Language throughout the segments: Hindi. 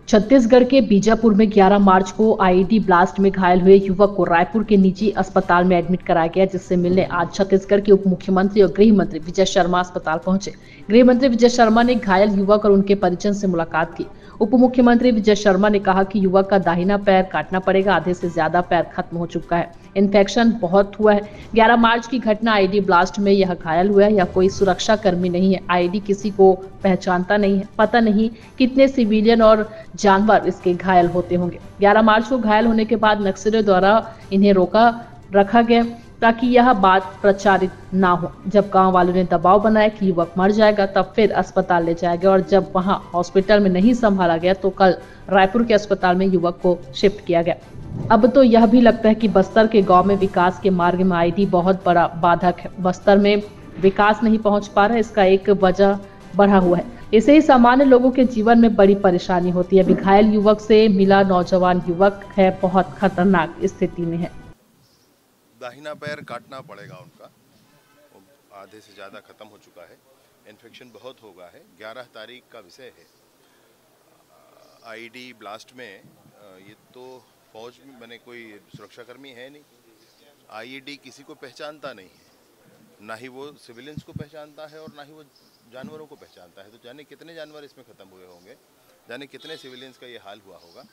छत्तीसगढ़ के बीजापुर में 11 मार्च को आईईडी ब्लास्ट में घायल हुए युवक को रायपुर के निजी अस्पताल में एडमिट कराया गया, जिससे मिलने आज छत्तीसगढ़ के उप मुख्यमंत्री और गृह मंत्री विजय शर्मा अस्पताल पहुंचे। गृह मंत्री विजय शर्मा ने घायल युवक और उनके परिजन से मुलाकात की। उप मुख्यमंत्री विजय शर्मा ने कहा कि युवक का दाहिना पैर काटना पड़ेगा, आधे से ज्यादा पैर खत्म हो चुका है, इन्फेक्शन बहुत हुआ है। 11 मार्च की घटना आईईडी ब्लास्ट में यह घायल हुआ है, यह कोई सुरक्षा कर्मी नहीं है। आईईडी किसी को पहचानता नहीं है, पता नहीं कितने सिविलियन और जानवर इसके घायल होते होंगे। 11 मार्च को घायल होने के बाद नक्सलियों द्वारा इन्हें रखा गया ताकि यह बात प्रचारित ना हो। जब गांव वालों ने दबाव बनाया कि युवक मर जाएगा, तब फिर अस्पताल ले जाया गया और जब वहां हॉस्पिटल में नहीं संभाला गया तो कल रायपुर के अस्पताल में युवक को शिफ्ट किया गया। अब तो यह भी लगता है कि बस्तर के गांव में विकास के मार्ग में आईईडी बहुत बड़ा बाधक है। बस्तर में विकास नहीं पहुंच पा रहा है, इसका एक वजह बढ़ा हुआ है। इसे ही सामान्य लोगों के जीवन में बड़ी परेशानी होती है। घायल युवक से मिला नौजवान युवक है बहुत खतरनाक स्थिति में है। दाहिना पैर काटना पड़ेगा उनका, आधे से ज़्यादा ख़त्म हो चुका है, इन्फेक्शन बहुत हो गया है। 11 तारीख का विषय है। आईईडी ब्लास्ट में ये तो फौज में मैंने कोई सुरक्षाकर्मी है नहीं। आईईडी किसी को पहचानता नहीं है, ना ही वो सिविलियंस को पहचानता है और ना ही वो जानवरों को पहचानता है। तो जाने कितने जानवर इसमें ख़त्म हुए होंगे, जाने कितने सिविलियंस का ये हाल हुआ होगा।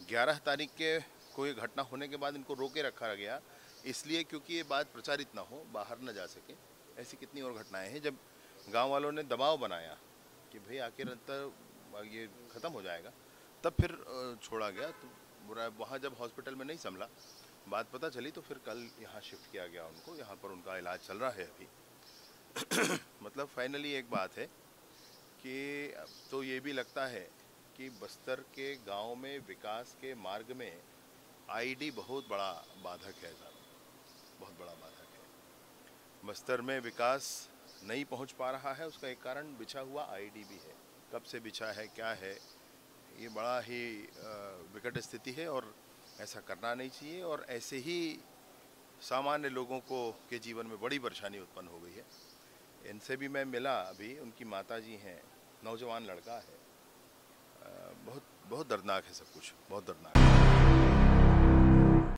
11 तारीख के कोई घटना होने के बाद इनको रोके रखा गया, इसलिए क्योंकि ये बात प्रचारित ना हो, बाहर ना जा सके। ऐसी कितनी और घटनाएं हैं जब गांव वालों ने दबाव बनाया कि भाई आखिर ये ख़त्म हो जाएगा, तब फिर छोड़ा गया। तो वहाँ जब हॉस्पिटल में नहीं संभला, बात पता चली, तो फिर कल यहाँ शिफ्ट किया गया उनको। यहाँ पर उनका इलाज चल रहा है अभी। मतलब फाइनली एक बात है कि अब तो ये भी लगता है कि बस्तर के गांव में विकास के मार्ग में आईईडी बहुत बड़ा बाधक है, बहुत बड़ा बाधक है। बस्तर में विकास नहीं पहुंच पा रहा है, उसका एक कारण बिछा हुआ आईईडी भी है। कब से बिछा है, क्या है, ये बड़ा ही विकट स्थिति है और ऐसा करना नहीं चाहिए। और ऐसे ही सामान्य लोगों को के जीवन में बड़ी परेशानी उत्पन्न हो गई है। इनसे भी मैं मिला अभी, उनकी माताजी हैं, नौजवान लड़का है। बहुत बहुत दर्दनाक है सब कुछ, बहुत दर्दनाक है।